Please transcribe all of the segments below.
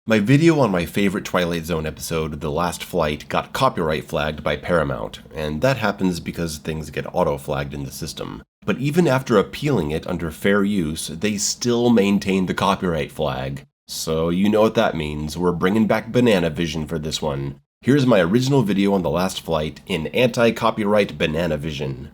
My video on my favorite Twilight Zone episode, The Last Flight, got copyright flagged by Paramount, and that happens because things get auto-flagged in the system. But even after appealing it under fair use, they still maintain the copyright flag. So you know what that means, we're bringing back Banana Vision for this one. Here's my original video on The Last Flight in anti-copyright Banana Vision.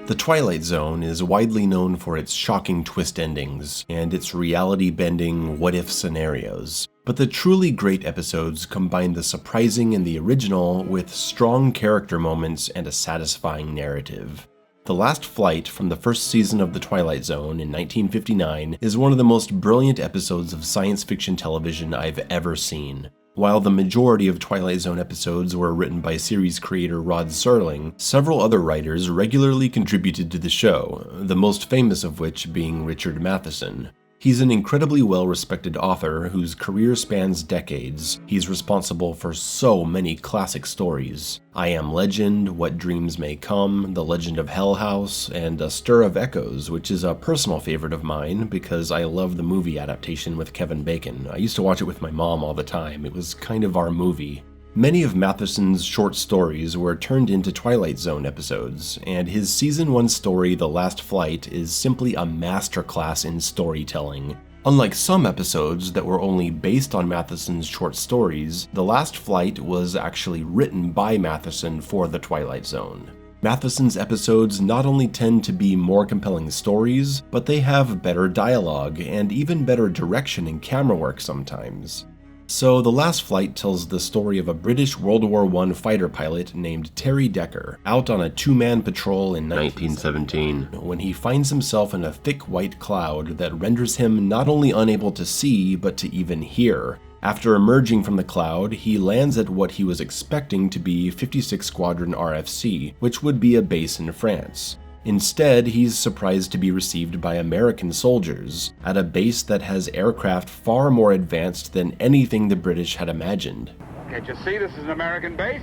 The Twilight Zone is widely known for its shocking twist endings and its reality-bending what-if scenarios. But the truly great episodes combine the surprising in the original with strong character moments and a satisfying narrative. The Last Flight from the first season of The Twilight Zone in 1959 is one of the most brilliant episodes of science fiction television I've ever seen. While the majority of Twilight Zone episodes were written by series creator Rod Serling, several other writers regularly contributed to the show, the most famous of which being Richard Matheson. He's an incredibly well-respected author whose career spans decades. He's responsible for so many classic stories: I Am Legend, What Dreams May Come, The Legend of Hell House, and A Stir of Echoes, which is a personal favorite of mine because I love the movie adaptation with Kevin Bacon. I used to watch it with my mom all the time. It was kind of our movie. Many of Matheson's short stories were turned into Twilight Zone episodes, and his Season 1 story, The Last Flight, is simply a masterclass in storytelling. Unlike some episodes that were only based on Matheson's short stories, The Last Flight was actually written by Matheson for The Twilight Zone. Matheson's episodes not only tend to be more compelling stories, but they have better dialogue and even better direction and camera work sometimes. So, The Last Flight tells the story of a British World War I fighter pilot named Terry Decker, out on a two-man patrol in 1917, when he finds himself in a thick white cloud that renders him not only unable to see, but to even hear. After emerging from the cloud, he lands at what he was expecting to be 56 Squadron RFC, which would be a base in France. Instead, he's surprised to be received by American soldiers, at a base that has aircraft far more advanced than anything the British had imagined. Can't you see this is an American base?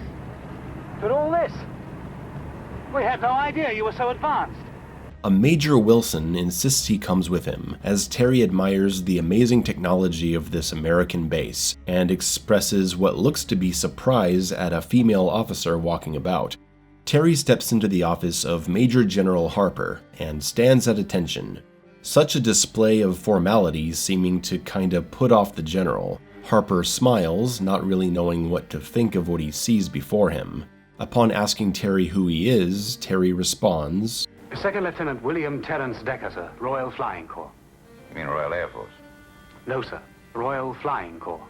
But all this? We had no idea you were so advanced. A Major Wilson insists he comes with him, as Terry admires the amazing technology of this American base, and expresses what looks to be surprise at a female officer walking about. Terry steps into the office of Major General Harper and stands at attention. Such a display of formality seeming to kinda put off the general. Harper smiles, not really knowing what to think of what he sees before him. Upon asking Terry who he is, Terry responds, Second Lieutenant William Terence Decker, sir, Royal Flying Corps. You mean Royal Air Force? No, sir, Royal Flying Corps.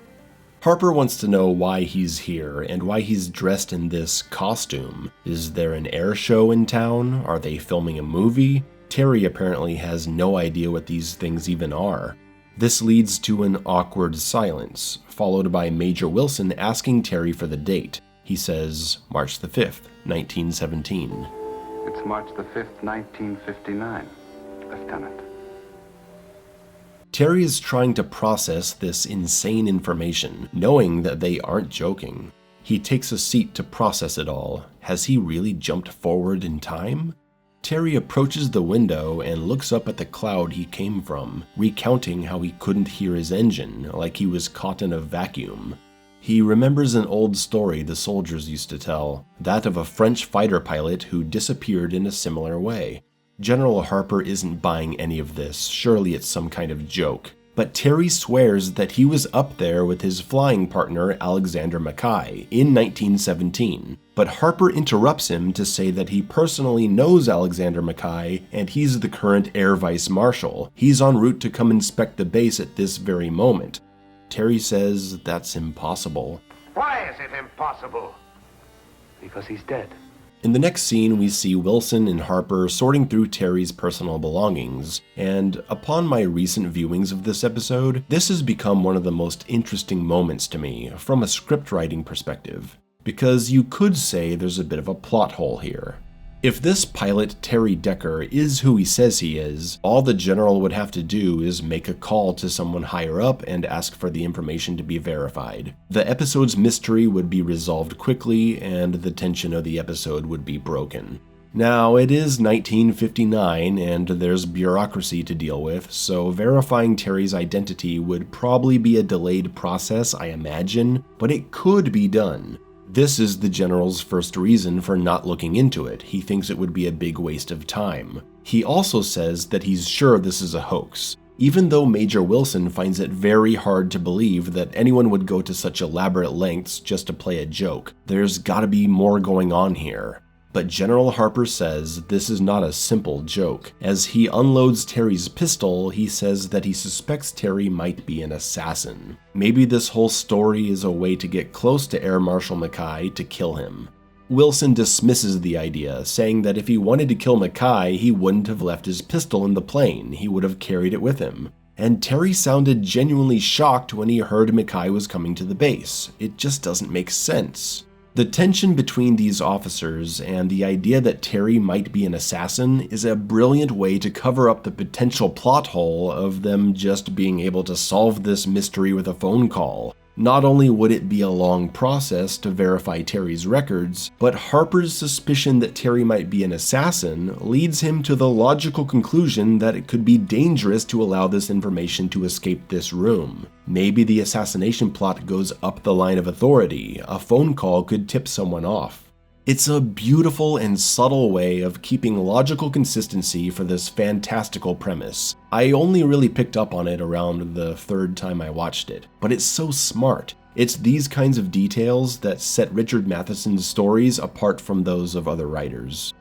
Harper wants to know why he's here and why he's dressed in this costume. Is there an air show in town? Are they filming a movie? Terry apparently has no idea what these things even are. This leads to an awkward silence, followed by Major Wilson asking Terry for the date. He says, March the 5th, 1917. It's March the 5th, 1959, Lieutenant. Terry is trying to process this insane information, knowing that they aren't joking. He takes a seat to process it all. Has he really jumped forward in time? Terry approaches the window and looks up at the cloud he came from, recounting how he couldn't hear his engine, like he was caught in a vacuum. He remembers an old story the soldiers used to tell, that of a French fighter pilot who disappeared in a similar way. General Harper isn't buying any of this, surely it's some kind of joke. But Terry swears that he was up there with his flying partner Alexander Mackay in 1917. But Harper interrupts him to say that he personally knows Alexander Mackay and he's the current Air Vice Marshal. He's en route to come inspect the base at this very moment. Terry says that's impossible. Why is it impossible? Because he's dead. In the next scene, we see Wilson and Harper sorting through Terry's personal belongings, and upon my recent viewings of this episode, this has become one of the most interesting moments to me from a script writing perspective, because you could say there's a bit of a plot hole here. If this pilot Terry Decker is who he says he is, all the general would have to do is make a call to someone higher up and ask for the information to be verified. The episode's mystery would be resolved quickly, and the tension of the episode would be broken. Now, it is 1959 and there's bureaucracy to deal with, so verifying Terry's identity would probably be a delayed process, I imagine, but it could be done. This is the general's first reason for not looking into it. He thinks it would be a big waste of time. He also says that he's sure this is a hoax, even though Major Wilson finds it very hard to believe that anyone would go to such elaborate lengths just to play a joke. There's gotta be more going on here. But General Harper says this is not a simple joke. As he unloads Terry's pistol, he says that he suspects Terry might be an assassin. Maybe this whole story is a way to get close to Air Marshal Mackay to kill him. Wilson dismisses the idea, saying that if he wanted to kill Mackay, he wouldn't have left his pistol in the plane, he would have carried it with him. And Terry sounded genuinely shocked when he heard Mackay was coming to the base. It just doesn't make sense. The tension between these officers and the idea that Terry might be an assassin is a brilliant way to cover up the potential plot hole of them just being able to solve this mystery with a phone call. Not only would it be a long process to verify Terry's records, but Harper's suspicion that Terry might be an assassin leads him to the logical conclusion that it could be dangerous to allow this information to escape this room. Maybe the assassination plot goes up the line of authority. A phone call could tip someone off. It's a beautiful and subtle way of keeping logical consistency for this fantastical premise. I only really picked up on it around the third time I watched it, but it's so smart. It's these kinds of details that set Richard Matheson's stories apart from those of other writers.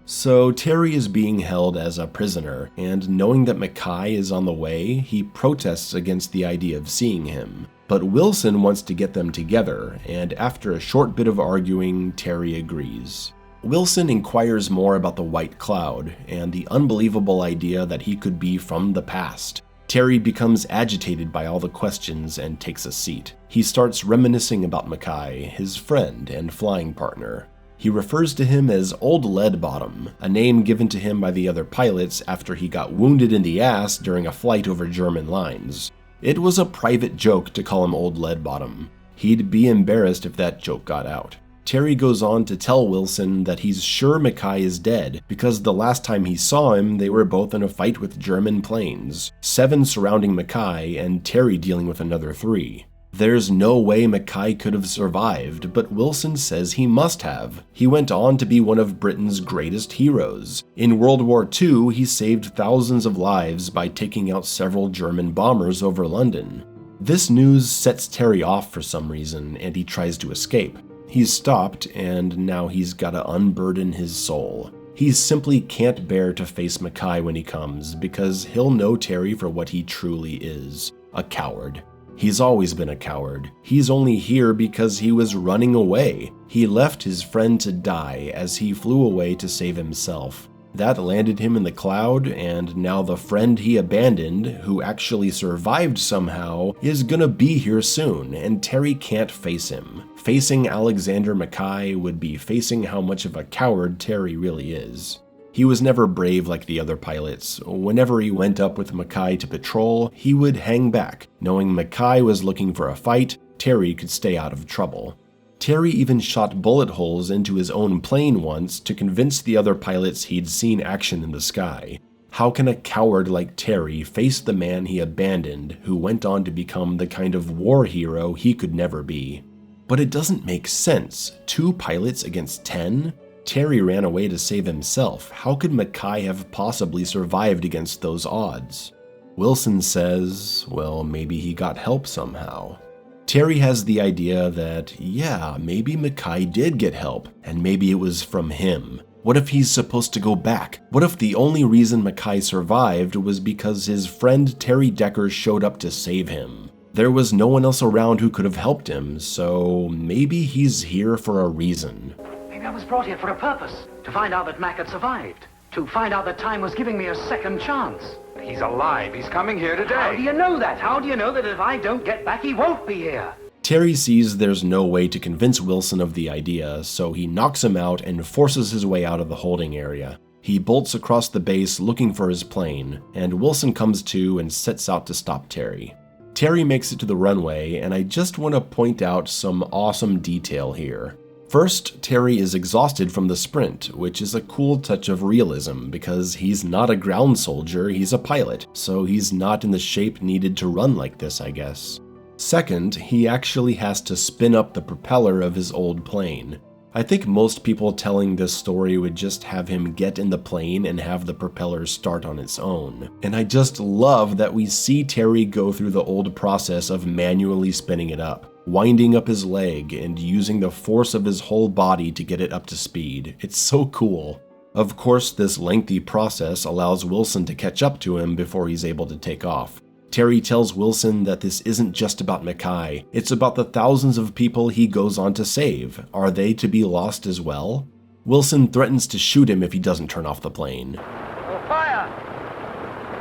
So Terry is being held as a prisoner, and knowing that Mackay is on the way, he protests against the idea of seeing him. But Wilson wants to get them together, and after a short bit of arguing, Terry agrees. Wilson inquires more about the white cloud, and the unbelievable idea that he could be from the past. Terry becomes agitated by all the questions and takes a seat. He starts reminiscing about Mackay, his friend and flying partner. He refers to him as Old Lead Bottom, a name given to him by the other pilots after he got wounded in the ass during a flight over German lines. It was a private joke to call him Old Lead Bottom. He'd be embarrassed if that joke got out. Terry goes on to tell Wilson that he's sure Mackay is dead because the last time he saw him, they were both in a fight with German planes, 7 surrounding Mackay and Terry dealing with another 3. There's no way Mackay could have survived, but Wilson says he must have. He went on to be one of Britain's greatest heroes. In World War II, he saved thousands of lives by taking out several German bombers over London. This news sets Terry off for some reason, and he tries to escape. He's stopped, and now he's gotta unburden his soul. He simply can't bear to face Mackay when he comes, because he'll know Terry for what he truly is, a coward. He's always been a coward. He's only here because he was running away. He left his friend to die as he flew away to save himself. That landed him in the cloud, and now the friend he abandoned, who actually survived somehow, is gonna be here soon, and Terry can't face him. Facing Alexander Mackay would be facing how much of a coward Terry really is. He was never brave like the other pilots. Whenever he went up with Mackay to patrol, he would hang back. Knowing Mackay was looking for a fight, Terry could stay out of trouble. Terry even shot bullet holes into his own plane once to convince the other pilots he'd seen action in the sky. How can a coward like Terry face the man he abandoned, who went on to become the kind of war hero he could never be? But it doesn't make sense. 2 pilots against 10? Terry ran away to save himself. How could Mackay have possibly survived against those odds? Wilson says, well, maybe he got help somehow. Terry has the idea that, yeah, maybe Mackay did get help, and maybe it was from him. What if he's supposed to go back? What if the only reason Mackay survived was because his friend Terry Decker showed up to save him? There was no one else around who could have helped him, so maybe he's here for a reason. Maybe I was brought here for a purpose. To find out that Mac had survived. To find out that time was giving me a second chance. He's alive. He's coming here today. How do you know that? How do you know that if I don't get back, he won't be here? Terry sees there's no way to convince Wilson of the idea, so he knocks him out and forces his way out of the holding area. He bolts across the base looking for his plane, and Wilson comes to and sets out to stop Terry. Terry makes it to the runway, and I just want to point out some awesome detail here. First, Terry is exhausted from the sprint, which is a cool touch of realism because he's not a ground soldier, he's a pilot, so he's not in the shape needed to run like this, I guess. Second, he actually has to spin up the propeller of his old plane. I think most people telling this story would just have him get in the plane and have the propeller start on its own. And I just love that we see Terry go through the old process of manually spinning it up, winding up his leg and using the force of his whole body to get it up to speed. It's so cool. Of course, this lengthy process allows Wilson to catch up to him before he's able to take off. Terry tells Wilson that this isn't just about Mackay, it's about the thousands of people he goes on to save. Are they to be lost as well? Wilson threatens to shoot him if he doesn't turn off the plane. Oh, fire!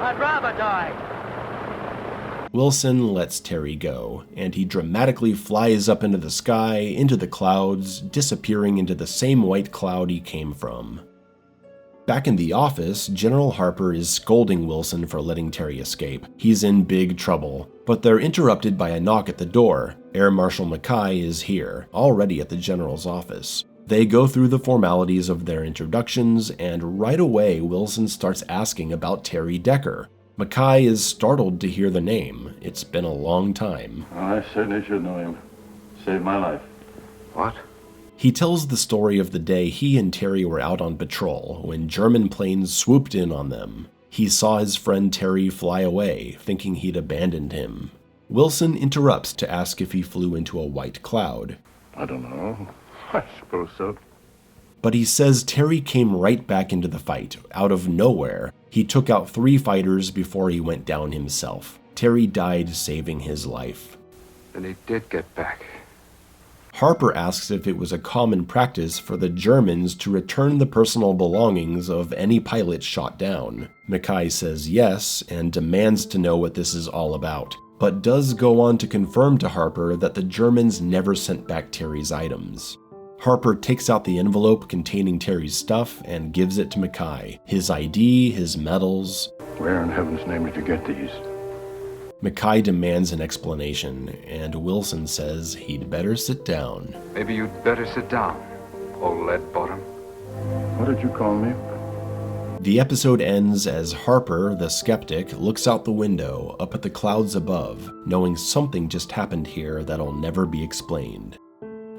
I'd rather die. Wilson lets Terry go, and he dramatically flies up into the sky, into the clouds, disappearing into the same white cloud he came from. Back in the office, General Harper is scolding Wilson for letting Terry escape. He's in big trouble, but they're interrupted by a knock at the door. Air Marshal Mackay is here, already at the General's office. They go through the formalities of their introductions, and right away Wilson starts asking about Terry Decker. Mackay is startled to hear the name. It's been a long time. I certainly should know him. Saved my life. What? He tells the story of the day he and Terry were out on patrol when German planes swooped in on them. He saw his friend Terry fly away, thinking he'd abandoned him. Wilson interrupts to ask if he flew into a white cloud. I don't know. I suppose so. But he says Terry came right back into the fight, out of nowhere. He took out 3 fighters before he went down himself. Terry died saving his life. Then he did get back. Harper asks if it was a common practice for the Germans to return the personal belongings of any pilot shot down. Mackay says yes, and demands to know what this is all about, but does go on to confirm to Harper that the Germans never sent back Terry's items. Harper takes out the envelope containing Terry's stuff and gives it to Mackay. His ID, his medals. Where in heaven's name did you get these? Mackay demands an explanation, and Wilson says he'd better sit down. Maybe you'd better sit down, old lead bottom. What did you call me? The episode ends as Harper, the skeptic, looks out the window, up at the clouds above, knowing something just happened here that'll never be explained.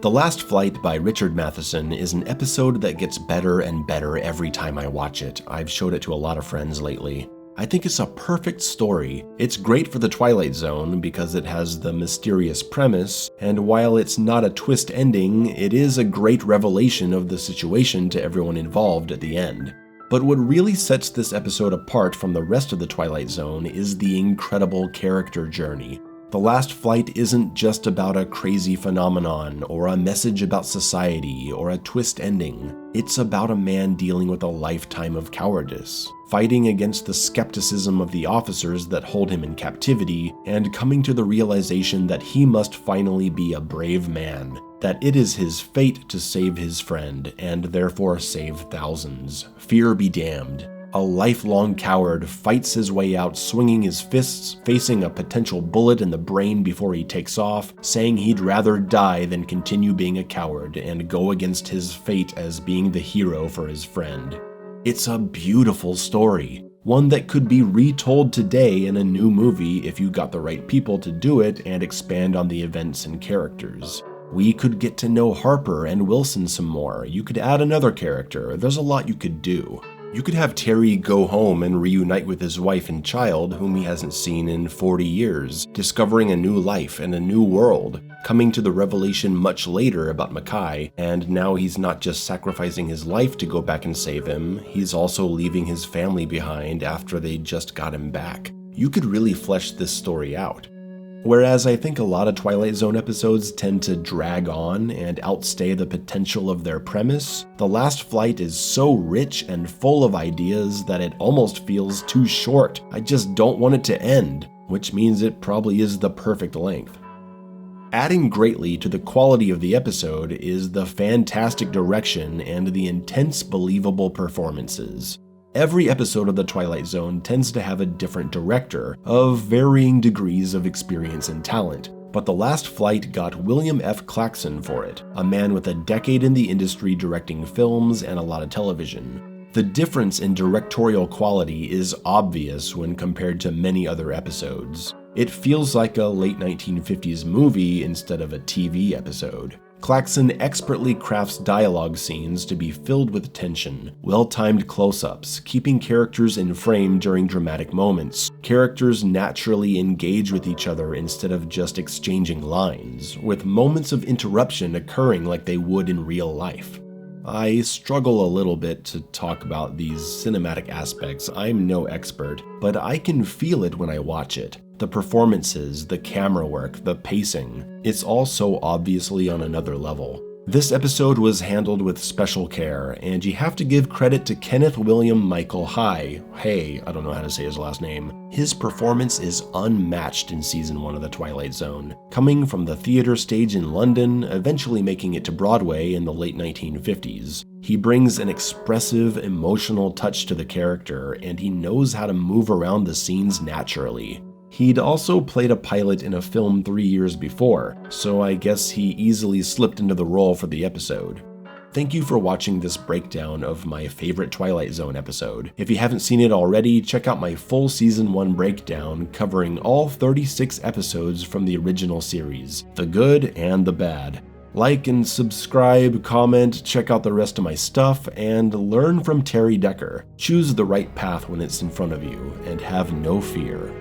The Last Flight by Richard Matheson is an episode that gets better and better every time I watch it. I've showed it to a lot of friends lately. I think it's a perfect story. It's great for the Twilight Zone because it has the mysterious premise, and while it's not a twist ending, it is a great revelation of the situation to everyone involved at the end. But what really sets this episode apart from the rest of the Twilight Zone is the incredible character journey. The Last Flight isn't just about a crazy phenomenon, or a message about society, or a twist ending. It's about a man dealing with a lifetime of cowardice, fighting against the skepticism of the officers that hold him in captivity, and coming to the realization that he must finally be a brave man, that it is his fate to save his friend, and therefore save thousands. Fear be damned. A lifelong coward fights his way out swinging his fists, facing a potential bullet in the brain before he takes off, saying he'd rather die than continue being a coward and go against his fate as being the hero for his friend. It's a beautiful story, one that could be retold today in a new movie if you got the right people to do it and expand on the events and characters. We could get to know Harper and Wilson some more. You could add another character. There's a lot you could do. You could have Terry go home and reunite with his wife and child, whom he hasn't seen in 40 years, discovering a new life and a new world, coming to the revelation much later about Mackay, and now he's not just sacrificing his life to go back and save him, he's also leaving his family behind after they just got him back. You could really flesh this story out. Whereas I think a lot of Twilight Zone episodes tend to drag on and outstay the potential of their premise, The Last Flight is so rich and full of ideas that it almost feels too short. I just don't want it to end, which means it probably is the perfect length. Adding greatly to the quality of the episode is the fantastic direction and the intense, believable performances. Every episode of The Twilight Zone tends to have a different director, of varying degrees of experience and talent, but The Last Flight got William F. Claxon for it, a man with a decade in the industry directing films and a lot of television. The difference in directorial quality is obvious when compared to many other episodes. It feels like a late 1950s movie instead of a TV episode. Claxon expertly crafts dialogue scenes to be filled with tension, well-timed close-ups, keeping characters in frame during dramatic moments. Characters naturally engage with each other instead of just exchanging lines, with moments of interruption occurring like they would in real life. I struggle a little bit to talk about these cinematic aspects. I'm no expert, but I can feel it when I watch it. The performances, the camera work, the pacing, it's all so obviously on another level. This episode was handled with special care, and you have to give credit to Kenneth William Michael Hay, I don't know how to say his last name. His performance is unmatched in season 1 of The Twilight Zone, coming from the theater stage in London, eventually making it to Broadway in the late 1950s. He brings an expressive, emotional touch to the character, and he knows how to move around the scenes naturally. He'd also played a pilot in a film 3 years before, so I guess he easily slipped into the role for the episode. Thank you for watching this breakdown of my favorite Twilight Zone episode. If you haven't seen it already, check out my full season 1 breakdown covering all 36 episodes from the original series, the good and the bad. Like and subscribe, comment, check out the rest of my stuff, and learn from Terry Decker. Choose the right path when it's in front of you, and have no fear.